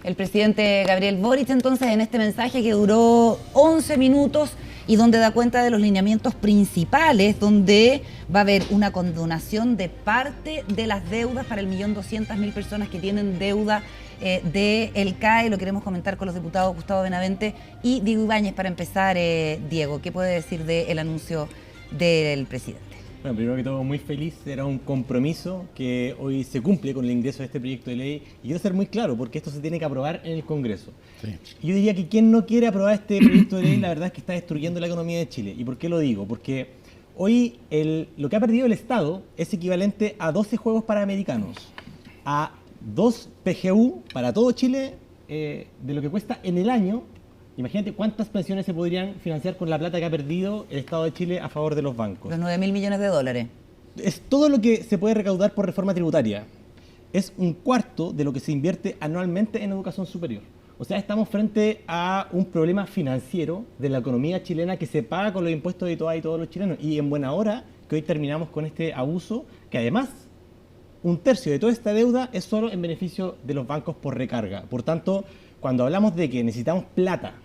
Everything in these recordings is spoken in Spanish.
el presidente Gabriel Boric, entonces, en este mensaje que duró 11 minutos y donde da cuenta de los lineamientos principales, donde va a haber una condonación de parte de las deudas para el 1.200.000 personas que tienen deuda del CAE. Lo queremos comentar con los diputados Gustavo Benavente y Diego Ibáñez. Para empezar, Diego, ¿qué puede decir del anuncio del presidente? Bueno, primero que todo, muy feliz. Era un compromiso que hoy se cumple con el ingreso de este proyecto de ley. Y quiero ser muy claro, porque esto se tiene que aprobar en el Congreso. Sí. Yo diría que quien no quiere aprobar este proyecto de ley, la verdad es que está destruyendo la economía de Chile. ¿Y por qué lo digo? Porque hoy lo que ha perdido el Estado es equivalente a 12 Juegos Panamericanos, a 2 PGU para todo Chile, de lo que cuesta en el año. Imagínate cuántas pensiones se podrían financiar con la plata que ha perdido el Estado de Chile a favor de los bancos. Los 9.000 millones de dólares. Es todo lo que se puede recaudar por reforma tributaria. Es un cuarto de lo que se invierte anualmente en educación superior. O sea, estamos frente a un problema financiero de la economía chilena que se paga con los impuestos de todas y todos los chilenos. Y en buena hora que hoy terminamos con este abuso, que además 1/3 de toda esta deuda es solo en beneficio de los bancos por recarga. Por tanto, cuando hablamos de que necesitamos plata,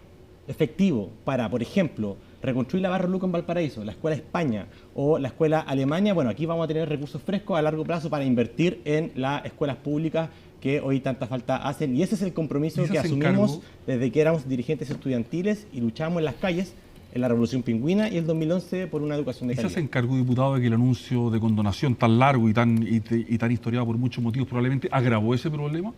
efectivo, para, por ejemplo, reconstruir la Barro Luco en Valparaíso, la Escuela España o la Escuela Alemania, bueno, aquí vamos a tener recursos frescos a largo plazo para invertir en las escuelas públicas que hoy tanta falta hacen. Y ese es el compromiso que asumimos desde que éramos dirigentes estudiantiles y luchamos en las calles en la Revolución Pingüina y el 2011 por una educación de calidad. ¿Y se encargó, diputado, de que el anuncio de condonación tan largo y tan historiado por muchos motivos probablemente agravó ese problema?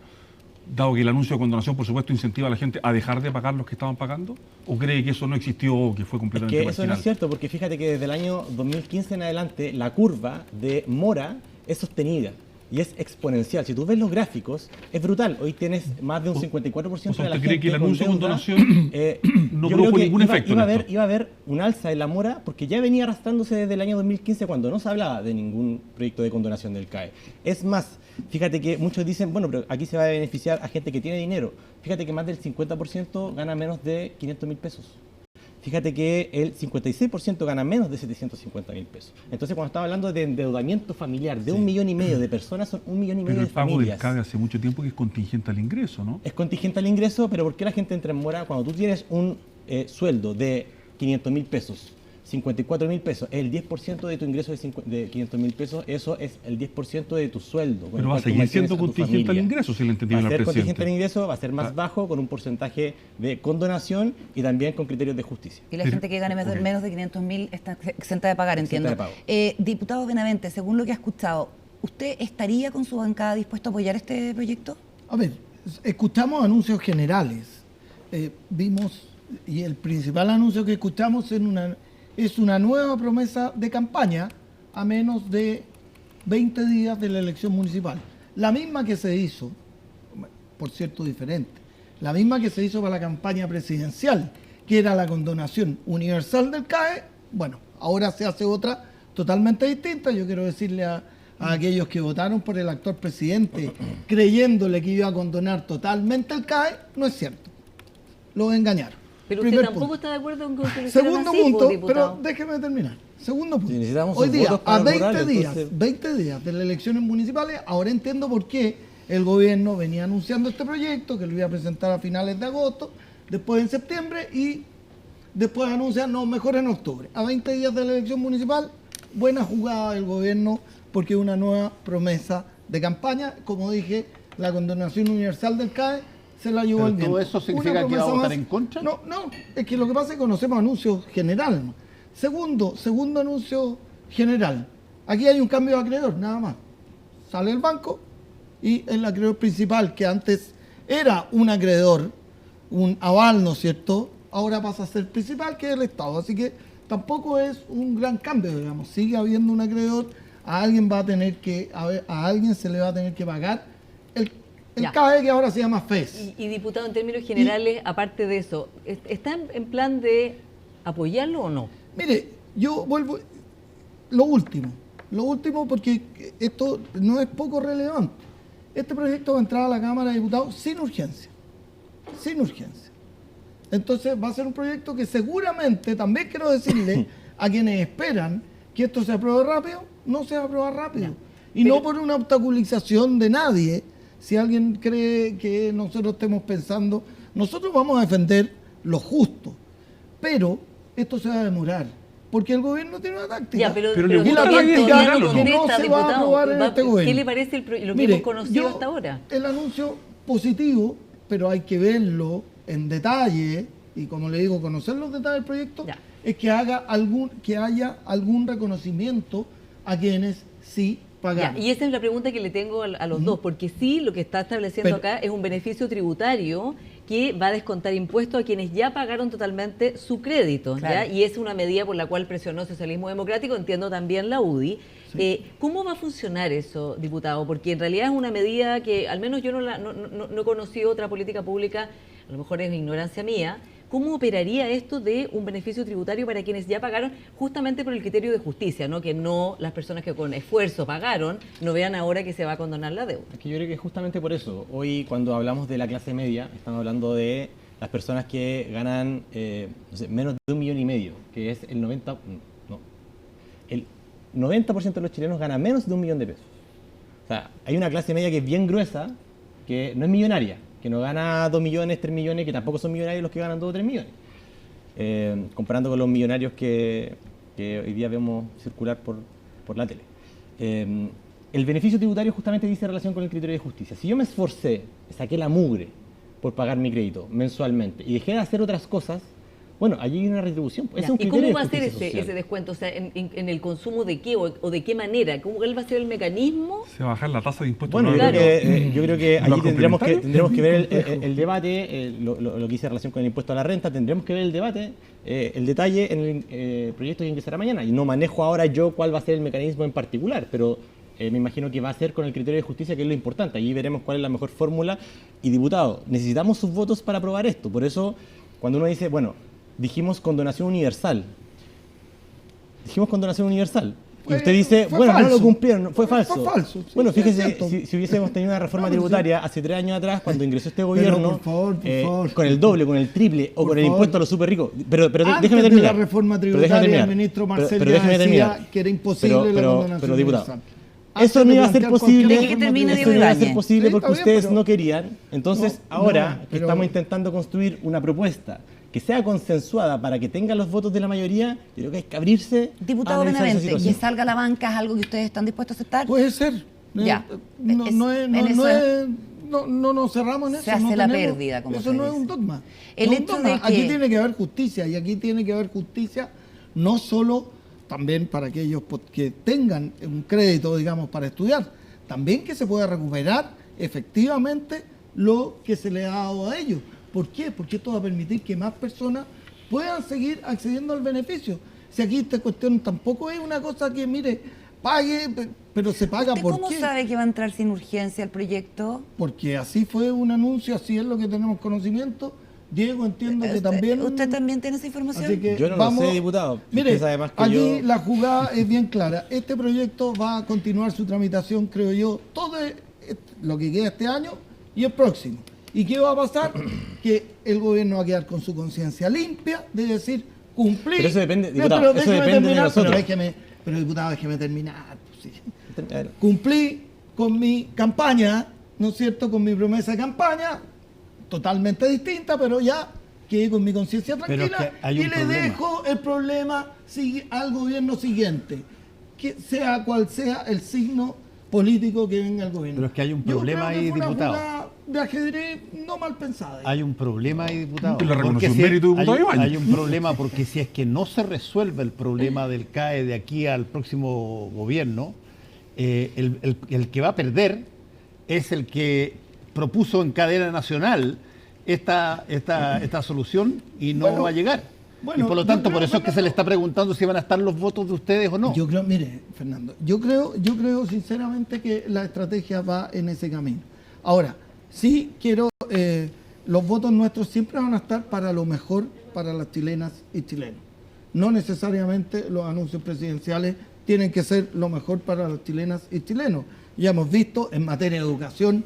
Dado que el anuncio de condonación, por supuesto, incentiva a la gente a dejar de pagar los que estaban pagando, ¿o cree que eso no existió o que fue completamente marginal? Eso no es cierto, porque fíjate que desde el año 2015 en adelante la curva de mora es sostenida y es exponencial. Si tú ves los gráficos, es brutal. Hoy tienes más de un 54% de la gente. ¿Usted cree que el anuncio de condonación no produjo ningún efecto? Iba a haber un alza en la mora porque ya venía arrastrándose desde el año 2015 cuando no se hablaba de ningún proyecto de condonación del CAE. Es más, fíjate que muchos dicen, bueno, pero aquí se va a beneficiar a gente que tiene dinero. Fíjate que más del 50% gana menos de 500.000 pesos. Fíjate que el 56% gana menos de 750.000 pesos. Entonces, cuando estamos hablando de endeudamiento familiar de 1,5 millones de personas, son 1,5 millones de familias. Pero el pago del CAE hace mucho tiempo que es contingente al ingreso, ¿no? Es contingente al ingreso, pero ¿por qué la gente entra en mora? Cuando tú tienes un sueldo de 500.000 pesos, 54.000 pesos, el 10% de tu ingreso de 500.000 pesos, eso es el 10% de tu sueldo. Pero va a seguir siendo contingente al ingreso, si lo entendí bien al presidente. Va a ser contingente al ingreso, va a ser más bajo, con un porcentaje de condonación y también con criterios de justicia. Y la gente que gane menos de 500.000 está exenta de pagar, entiendo. Diputado Benavente, según lo que ha escuchado, ¿usted estaría con su bancada dispuesto a apoyar este proyecto? A ver, escuchamos anuncios generales. Vimos, y el principal anuncio que escuchamos es una nueva promesa de campaña a menos de 20 días de la elección municipal. La misma que se hizo, por cierto diferente, la misma que se hizo para la campaña presidencial, que era la condonación universal del CAE. Bueno, ahora se hace otra totalmente distinta. Yo quiero decirle a aquellos que votaron por el actual presidente creyéndole que iba a condonar totalmente el CAE, no es cierto. Los engañaron. Pero usted tampoco está de acuerdo con que lo hicieran Segundo así, punto, diputado. pero déjeme terminar. Segundo punto. Si hoy día, a 20 días, entonces... 20 días de las elecciones municipales, ahora entiendo por qué el gobierno venía anunciando este proyecto, que lo iba a presentar a finales de agosto, después en septiembre y después anuncian, no, mejor en octubre. A 20 días de la elección municipal, buena jugada del gobierno, porque es una nueva promesa de campaña. Como dije, la condonación universal del CAE se la llevó el viento. ¿Todo eso significa que va a votar en contra? No, es que lo que pasa es que conocemos anuncios generales. Segundo anuncio general. Aquí hay un cambio de acreedor, nada más. Sale el banco y el acreedor principal, que antes era un acreedor, un aval, ¿no es cierto? Ahora pasa a ser principal, que es el Estado. Así que tampoco es un gran cambio, digamos. Sigue habiendo un acreedor, a alguien se le va a tener que pagar el CAE, que ahora se llama FES. Y diputado, en términos generales, aparte de eso, ¿está en plan de apoyarlo o no? Mire, yo vuelvo, lo último porque esto no es poco relevante. Este proyecto va a entrar a la Cámara de Diputados sin urgencia. Entonces va a ser un proyecto que seguramente, también quiero decirle a quienes esperan que esto se apruebe rápido, no se va a aprobar rápido. Y no por una obstaculización de nadie, si alguien cree que nosotros estemos pensando, nosotros vamos a defender lo justo, pero esto se va a demorar, porque el gobierno tiene una táctica. Ya, pero le y gusta la la idea, táctica ya no que no contesta, se va a diputado. aprobar en este gobierno. ¿Qué le parece lo que Mire, hemos conocido yo hasta ahora? El anuncio positivo, pero hay que verlo en detalle y, como le digo, conocer los detalles del proyecto, Ya. es que haya algún reconocimiento a quienes sí pagaron. Ya, y esa es la pregunta que le tengo a los dos, porque sí, lo que está estableciendo Pero- acá es un beneficio tributario que va a descontar impuestos a quienes ya pagaron totalmente su crédito, ¿ya? Claro. Y es una medida por la cual presionó el socialismo democrático, entiendo también la UDI. ¿Cómo va a funcionar eso, diputado? Porque en realidad es una medida que, al menos yo no he conocido otra política pública, a lo mejor es ignorancia mía. ¿Cómo operaría esto de un beneficio tributario para quienes ya pagaron justamente por el criterio de justicia, ¿no? Que no las personas que con esfuerzo pagaron no vean ahora que se va a condonar la deuda? Es que yo creo que es justamente por eso. Hoy, cuando hablamos de la clase media, estamos hablando de las personas que ganan menos de 1,5 millones, que es el 90%. No, el 90% de los chilenos gana menos de 1 millón de pesos. O sea, hay una clase media que es bien gruesa, que no es millonaria, que no gana 2 millones, 3 millones, que tampoco son millonarios los que ganan 2 o 3 millones. Comparando con los millonarios que hoy día vemos circular por la tele. El beneficio tributario justamente dice relación con el criterio de justicia. Si yo me esforcé, saqué la mugre por pagar mi crédito mensualmente y dejé de hacer otras cosas, bueno, allí hay una retribución. Ya, Es un ¿y criterio cómo va de a ser justicia social. ese descuento? O sea, ¿en el consumo de qué o de qué manera? ¿Cuál va a ser el mecanismo? Se va a bajar la tasa de impuestos. Bueno, ¿no? yo creo que ¿Los allí tendremos complementarios? que ver el debate, lo que dice relación con el impuesto a la renta, tendremos que ver el debate, el detalle en el proyecto que ingresará mañana. Y no manejo ahora yo cuál va a ser el mecanismo en particular, pero me imagino que va a ser con el criterio de justicia, que es lo importante. Allí veremos cuál es la mejor fórmula. Y, diputado, necesitamos sus votos para aprobar esto. Por eso, cuando uno dice, bueno, dijimos condonación universal. Dijimos condonación universal. Y usted dice, Fue bueno, no falso. lo cumplieron, fue falso. Fue falso, sí, Bueno, sí, es fíjese, cierto. si hubiésemos tenido una reforma No, pero tributaria hace 3 años atrás, cuando ingresó este Pero, gobierno, por favor, con el doble, con el triple o Por con el favor. impuesto a los súper ricos. Pero Antes déjeme de terminar. la reforma Pero déjeme tributaria, terminar. el ministro Pero Marcel déjeme ya decía terminar. que era imposible la condonación pero, diputado, universal. eso Antes no de iba a ser plantear posible. cualquier Deje que reforma termine, Eso Diego no iba a ser Ibáñez. posible Sí, porque está bien, ustedes pero- no querían. Entonces, No, ahora no, que pero- estamos intentando construir una propuesta que sea consensuada para que tenga los votos de la mayoría, yo creo que hay que abrirse Diputado a analizar esa Benavente, que situación. salga a la banca es algo que ustedes están dispuestos a aceptar. Puede ser. Ya. No, Es- no, es, no, en no, eso- es- no nos cerramos en eso. Se hace no la tenemos- pérdida, como eso se no es dice. un dogma. El No es un hecho dogma. de que- Aquí tiene que haber justicia, y aquí tiene que haber justicia no solo también para aquellos que tengan un crédito, digamos, para estudiar, también que se pueda recuperar efectivamente lo que se le ha dado a ellos. ¿Por qué? Porque esto va a permitir que más personas puedan seguir accediendo al beneficio. Si aquí esta cuestión tampoco es una cosa que, mire, pague, pero se paga ¿Usted por cómo qué. sabe que va a entrar sin urgencia el proyecto? Porque así fue un anuncio, así es lo que tenemos conocimiento. Diego, entiendo que también... ¿Usted también tiene esa información? Así que Yo no lo sé, diputado. Mire, Usted sabe más que aquí yo. la jugada es bien clara. Este proyecto va a continuar su tramitación, creo yo, todo lo que queda este año y el próximo. ¿Y qué va a pasar? Que el gobierno va a quedar con su conciencia limpia de decir, cumplir. Pero eso depende, No, diputado, pero eso déjeme depende de terminar, nosotros. Pero diputado, déjeme terminar. Pues, sí. A ver, Cumplí con mi campaña, ¿no es cierto? Con mi promesa de campaña, totalmente distinta, pero ya quedé con mi conciencia Pero es tranquila que hay y un le problema. dejo el problema al gobierno siguiente, que sea cual sea el signo político que venga el gobierno. Pero es que hay un Yo problema creo que ahí, fue una diputado. jugada de ajedrez no mal pensada. Hay un problema ahí, diputado. Y le reconoció Porque un mérito, diputado hay, Ibáñez. hay un problema porque si es que no se resuelve el problema del CAE de aquí al próximo gobierno, el que va a perder es el que propuso en cadena nacional esta solución y no Bueno, va a llegar. bueno, y por lo yo tanto, creo, por eso es que se le está preguntando si van a estar los votos de ustedes o no. Yo creo, mire, Fernando, yo creo sinceramente que la estrategia va en ese camino. Ahora, sí quiero, los votos nuestros siempre van a estar para lo mejor para las chilenas y chilenos. No necesariamente los anuncios presidenciales tienen que ser lo mejor para las chilenas y chilenos. Ya hemos visto en materia de educación,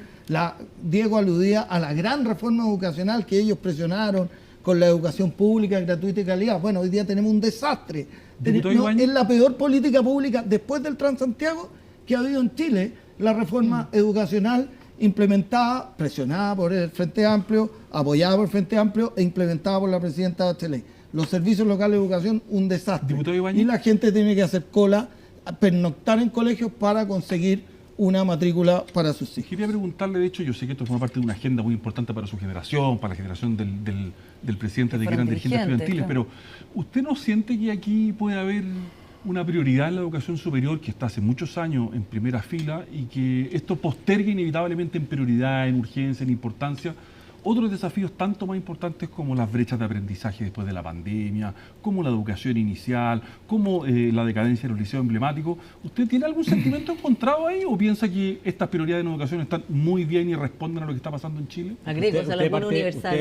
Diego aludía a la gran reforma educacional que ellos presionaron con la educación pública, gratuita y calidad. Bueno, hoy día tenemos un desastre. Diputado No, Ibáñez. es la peor política pública después del Transantiago que ha habido en Chile, la reforma educacional implementada, presionada por el Frente Amplio, apoyada por el Frente Amplio e implementada por la presidenta Bachelet. Los servicios locales de educación, un desastre. Diputado Ibáñez. Y la gente tiene que hacer cola, pernoctar en colegios para conseguir una matrícula para sus hijos. Quería preguntarle, de hecho, yo sé que esto forma parte de una agenda muy importante para su generación, para la generación del presidente de que eran dirigentes estudiantiles, claro. pero ¿usted no siente que aquí puede haber una prioridad en la educación superior que está hace muchos años en primera fila y que esto postergue inevitablemente en prioridad, en urgencia, en importancia otros desafíos tanto más importantes como las brechas de aprendizaje después de la pandemia, como la educación inicial, como la decadencia de los liceos emblemáticos? ¿Usted tiene algún sentimiento encontrado ahí o piensa que estas prioridades en educación están muy bien y responden a lo que está pasando en Chile? Agrego, o sea, la buena universal.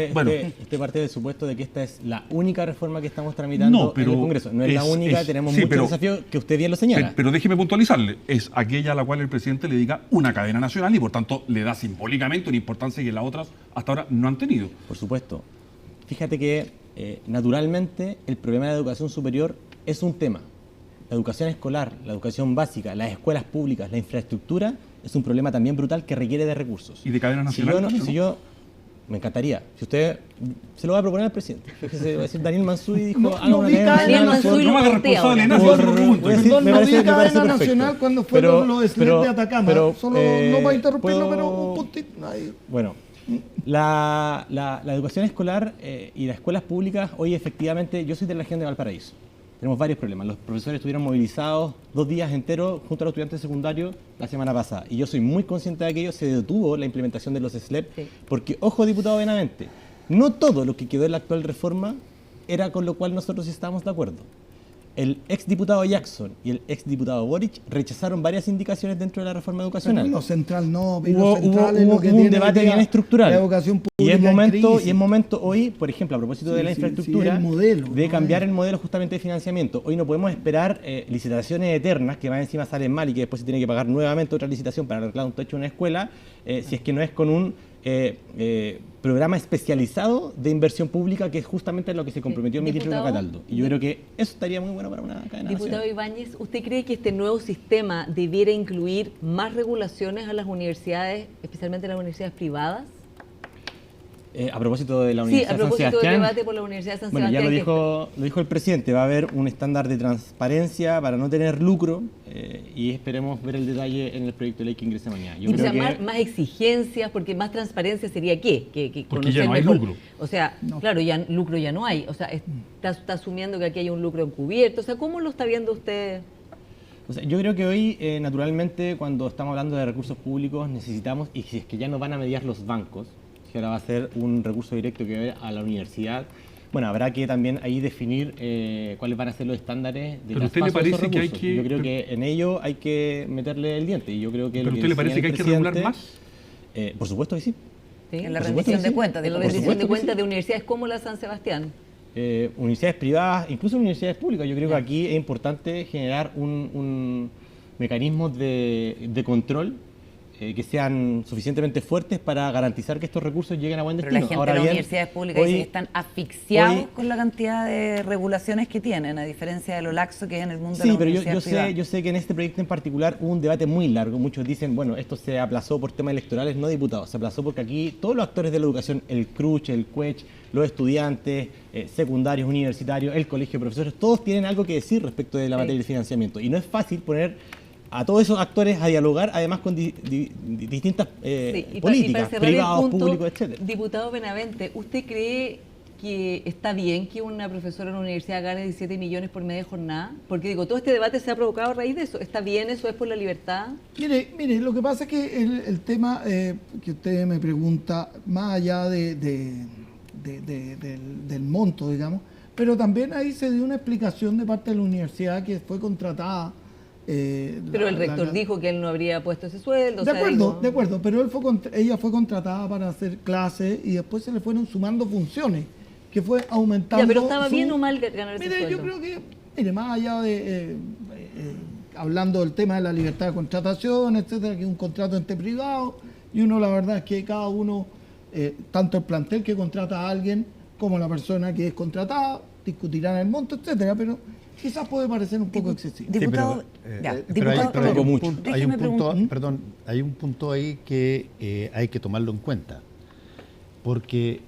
Usted parte del supuesto de que esta es la única reforma que estamos tramitando en el Congreso. No es la única, tenemos muchos desafíos que usted bien lo señala. Pero déjeme puntualizarle, es aquella a la cual el presidente le dedica una cadena nacional y por tanto le da simbólicamente una importancia que las otras hasta ahora no han tenido. Por supuesto. Fíjate que naturalmente el problema de la educación superior es un tema. La educación escolar, la educación básica, las escuelas públicas, la infraestructura es un problema también brutal que requiere de recursos. ¿Y de cadena nacional? Me encantaría. Si usted se lo va a proponer al presidente. Fíjese, va a decir Daniel Mansuy dijo, no vi cadena Mansuy no me haga responsable, no, Perdón, no vi cadena perfecto. nacional cuando fueron los SLEP de Atacama. Solo no para interrumpirlo, pero un puntito ahí. Bueno, la educación escolar y las escuelas públicas, hoy efectivamente, yo soy de la región de Valparaíso. Tenemos varios problemas. Los profesores estuvieron movilizados 2 días enteros junto a los estudiantes secundarios la semana pasada. Y yo soy muy consciente de aquello. Se detuvo la implementación de los SLEP. Sí. Porque, ojo, diputado Benavente, no todo lo que quedó en la actual reforma era con lo cual nosotros estábamos de acuerdo. El exdiputado Jackson y el exdiputado Boric rechazaron varias indicaciones dentro de la reforma educacional. Pero lo central no, hubo un debate bien estructural. La educación pública y es momento hoy, por ejemplo, a propósito de la infraestructura, de cambiar el modelo justamente de financiamiento. Hoy no podemos esperar licitaciones eternas que más encima salen mal y que después se tiene que pagar nuevamente otra licitación para arreglar un techo de una escuela, si es que no es con un programa especializado de inversión pública, que es justamente lo que se comprometió el ministro Cataldo. Y yo creo que eso estaría muy bueno para una cadena Diputado nacional. Ibáñez, ¿usted cree que este nuevo sistema debiera incluir más regulaciones a las universidades, especialmente las universidades privadas? A propósito de la Universidad Sí, a propósito San Sebastián, del debate por la Universidad de San bueno, Sebastián. Ya lo dijo el presidente, va a haber un estándar de transparencia para no tener lucro y esperemos ver el detalle en el proyecto de ley que ingrese mañana. Yo creo que más exigencias, porque más transparencia sería ¿qué? Que porque ya no hay lucro. O sea, claro, ya lucro ya no hay. O sea, está asumiendo que aquí hay un lucro encubierto. O sea, ¿cómo lo está viendo usted? O sea, yo creo que hoy, naturalmente, cuando estamos hablando de recursos públicos, necesitamos, y si es que ya nos van a mediar los bancos, que ahora va a ser un recurso directo que va a la universidad, bueno, habrá que también ahí definir cuáles van a ser los estándares de traspaso de esos recursos. Yo creo que en ello hay que meterle el diente. Y yo creo que ¿Pero a usted le parece que hay que regular más? Por supuesto que sí. ¿Sí? En la rendición de cuentas. En la rendición de cuentas de universidades como la San Sebastián. Universidades privadas, incluso universidades públicas. Yo creo que aquí es importante generar un mecanismo de control que sean suficientemente fuertes para garantizar que estos recursos lleguen a buen destino. Pero la gente de las universidades públicas dice que están asfixiados con la cantidad de regulaciones que tienen, a diferencia de lo laxo que es en el mundo de la universidad privada. Yo sé que en este proyecto en particular hubo un debate muy largo. Muchos dicen, bueno, esto se aplazó por temas electorales, no diputados. Se aplazó porque aquí todos los actores de la educación, el CRUCH, el CUECH, los estudiantes, secundarios, universitarios, el colegio de profesores, todos tienen algo que decir respecto de la materia del financiamiento. Y no es fácil poner a todos esos actores a dialogar, además con distintas políticas, privados, públicos, etc. Diputado Benavente, ¿usted cree que está bien que una profesora en la universidad gane 17 millones por media jornada? Porque digo, todo este debate se ha provocado a raíz de eso. ¿Está bien eso? ¿Es por la libertad? Mire, lo que pasa es que el tema que usted me pregunta, más allá del monto, digamos, pero también ahí se dio una explicación de parte de la universidad que fue contratada. Pero el rector dijo que él no habría puesto ese sueldo. De acuerdo, pero ella fue contratada para hacer clases y después se le fueron sumando funciones, que fue aumentando. Ya, pero ¿estaba bien o mal ganar ese sueldo? Yo creo que, más allá de, hablando del tema de la libertad de contratación, etcétera, que es un contrato ente privado, y uno, la verdad es que cada uno, tanto el plantel que contrata a alguien, como la persona que es contratada, discutirán el monto, etcétera, pero quizás puede parecer un poco excesivo. Diputado, Hay un punto, déjeme perdón, hay un punto ahí que hay que tomarlo en cuenta, porque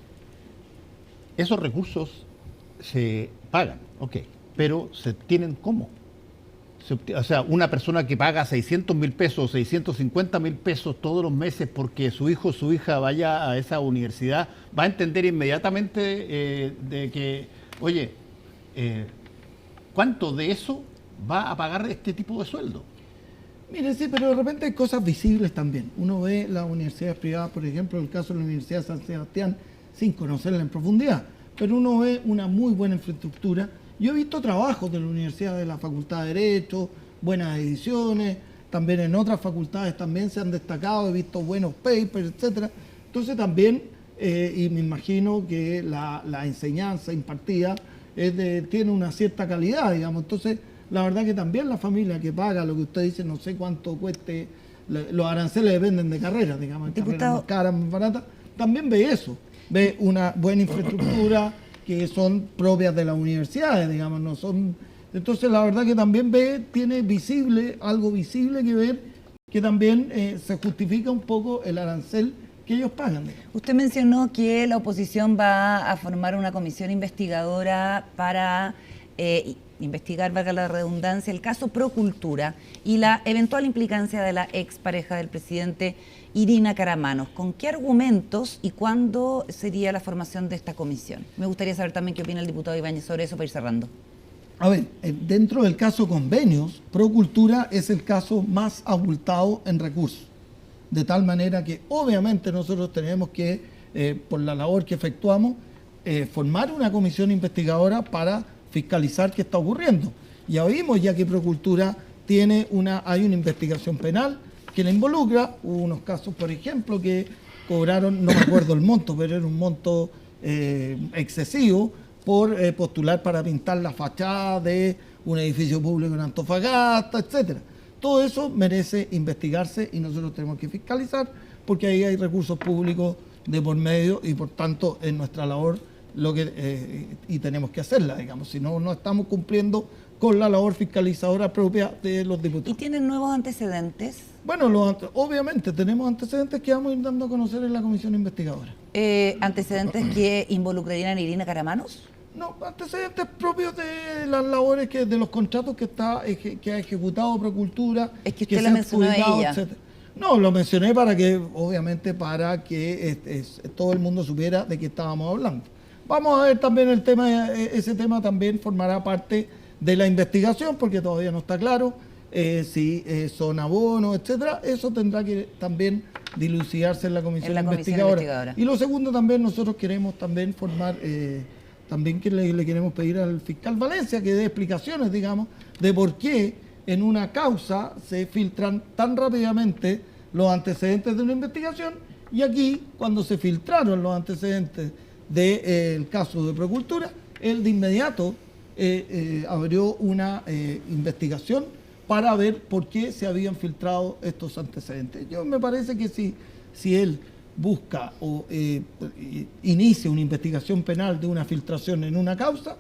esos recursos se pagan, ok, pero se obtienen ¿cómo? O sea, una persona que paga 600.000 pesos, 650.000 pesos todos los meses porque su hijo o su hija vaya a esa universidad, va a entender inmediatamente de que, oye, ¿cuánto de eso va a pagar este tipo de sueldo? Mire, sí, pero de repente hay cosas visibles también. Uno ve las universidades privadas, por ejemplo, el caso de la Universidad de San Sebastián, sin conocerla en profundidad, pero uno ve una muy buena infraestructura. Yo he visto trabajos de la Universidad de la Facultad de Derecho, buenas ediciones, también en otras facultades también se han destacado, he visto buenos papers, etcétera. Entonces también, y me imagino que la enseñanza impartida tiene una cierta calidad, digamos. Entonces, la verdad que también la familia que paga lo que usted dice, no sé cuánto cueste, los aranceles dependen de carreras, digamos, carreras más caras, más baratas, también ve eso, ve una buena infraestructura que son propias de las universidades, digamos, no son. Entonces, la verdad que también tiene algo visible que ver, que también se justifica un poco el arancel que ellos pagan. Digamos. Usted mencionó que la oposición va a formar una comisión investigadora para investigar, valga la redundancia, el caso Procultura y la eventual implicancia de la expareja del presidente Irina Karamanos. ¿Con qué argumentos y cuándo sería la formación de esta comisión? Me gustaría saber también qué opina el diputado Ibáñez sobre eso para ir cerrando. A ver, dentro del caso Convenios, Procultura es el caso más abultado en recursos. De tal manera que obviamente nosotros tenemos que, por la labor que efectuamos, formar una comisión investigadora para fiscalizar qué está ocurriendo. Ya vimos ya que Procultura hay una investigación penal que la involucra. Hubo unos casos, por ejemplo, que cobraron, no me acuerdo el monto, pero era un monto excesivo por postular para pintar la fachada de un edificio público en Antofagasta, etcétera. Todo eso merece investigarse y nosotros tenemos que fiscalizar porque ahí hay recursos públicos de por medio y por tanto es nuestra labor y tenemos que hacerla, digamos, si no, no estamos cumpliendo con la labor fiscalizadora propia de los diputados. ¿Y tienen nuevos antecedentes? Bueno, obviamente tenemos antecedentes que vamos a ir dando a conocer en la comisión investigadora. ¿Antecedentes que involucrarían a Irina Karamanos? No, antecedentes propios de las labores de los contratos que ha ejecutado Procultura. Es que usted la mencionó a ella. Etcétera. No, lo mencioné para que todo el mundo supiera de qué estábamos hablando. Vamos a ver también ese tema también formará parte de la investigación, porque todavía no está claro si son abonos, etcétera. Eso tendrá que también dilucidarse en la comisión investigadora. Y lo segundo también, nosotros queremos también formar, también que le queremos pedir al fiscal Valencia que dé explicaciones, digamos, de por qué en una causa se filtran tan rápidamente los antecedentes de una investigación y aquí, cuando se filtraron los antecedentes del caso de Procultura, él de inmediato abrió una investigación para ver por qué se habían filtrado estos antecedentes. Yo me parece que si él busca o inicia una investigación penal de una filtración en una causa,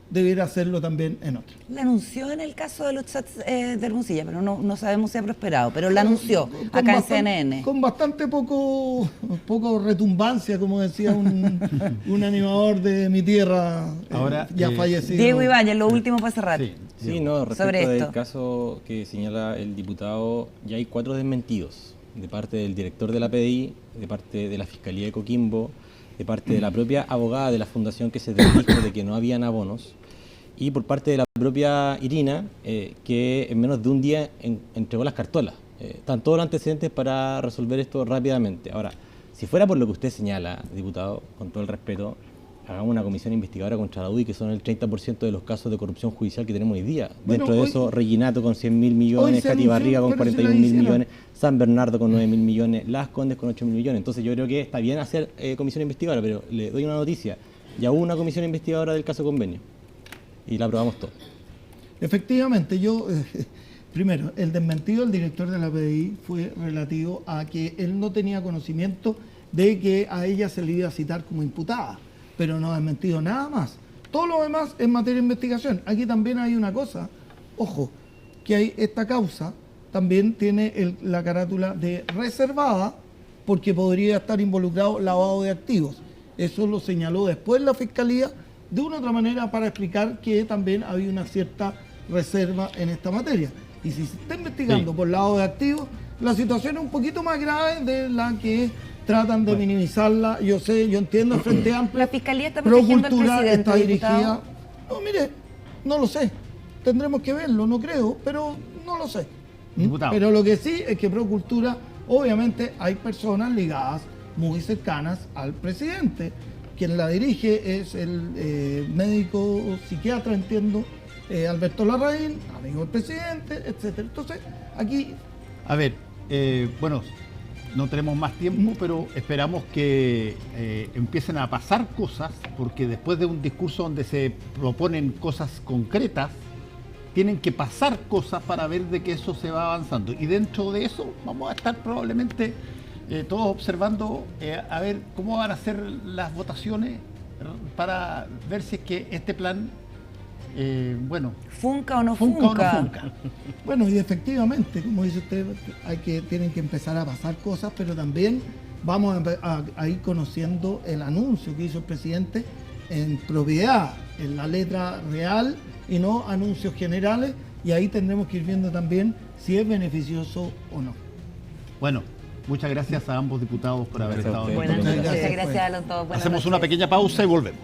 debiera hacerlo también en otra. La anunció en el caso de los chats de Hermosilla, pero no sabemos si ha prosperado, pero la anunció acá en CNN. Con bastante poco retumbancia, como decía un animador de mi tierra, ahora, ya fallecido. Diego Ibáñez, lo último para cerrar. Sí, respecto del caso que señala el diputado, ya hay 4 desmentidos de parte del director de la PDI, de parte de la Fiscalía de Coquimbo, de parte de la propia abogada de la fundación que se desdijo de que no habían abonos, y por parte de la propia Irina, que en menos de un día entregó las cartolas. Están todos los antecedentes para resolver esto rápidamente. Ahora, si fuera por lo que usted señala, diputado, con todo el respeto, hagamos una comisión investigadora contra la UDI, que son el 30% de los casos de corrupción judicial que tenemos hoy día. Dentro de eso, Reginato con 100.000 millones, Cati Barriga con 41.000 millones, San Bernardo con 9.000 millones, Las Condes con 8.000 millones. Entonces yo creo que está bien hacer comisión investigadora, pero le doy una noticia. Ya hubo una comisión investigadora del caso Convenio y la aprobamos todo. Efectivamente, primero, el desmentido del director de la PDI fue relativo a que él no tenía conocimiento de que a ella se le iba a citar como imputada, pero no ha desmentido nada más. todo lo demás es materia de investigación. Aquí también hay una cosa, ojo, que hay esta causa también tiene la carátula de reservada porque podría estar involucrado lavado de activos. Eso lo señaló después la Fiscalía de una otra manera para explicar que también había una cierta reserva en esta materia. Y si se está investigando por lavado de activos, la situación es un poquito más grave de la que tratan de minimizarla. Yo sé, yo entiendo el Frente Amplio. La Fiscalía está protegiendo al Procultura presidente, está dirigida. diputado. No, mire, no lo sé. Tendremos que verlo, no creo, pero no lo sé. Diputado. Pero lo que sí es que Procultura, obviamente hay personas ligadas muy cercanas al presidente. Quien la dirige es el médico psiquiatra, entiendo, Alberto Larraín, amigo del presidente, etcétera. Entonces, aquí... A ver, bueno, no tenemos más tiempo, pero esperamos que empiecen a pasar cosas, porque después de un discurso donde se proponen cosas concretas, tienen que pasar cosas para ver de que eso se va avanzando. Y dentro de eso vamos a estar probablemente todos observando a ver cómo van a ser las votaciones para ver si es que este plan, bueno... ¿Funca o no funca o no funca? funca. Bueno, y efectivamente, como dice usted, tienen que empezar a pasar cosas, pero también vamos a ir conociendo el anuncio que hizo el presidente en propiedad, en la letra real y no anuncios generales, y ahí tendremos que ir viendo también si es beneficioso o no. Bueno, muchas gracias a ambos diputados por haber Gracias a estado ustedes. aquí. Buenas noches. Muchas gracias, Gracias a los todos. Buenas Hacemos una noches. pequeña pausa y volvemos.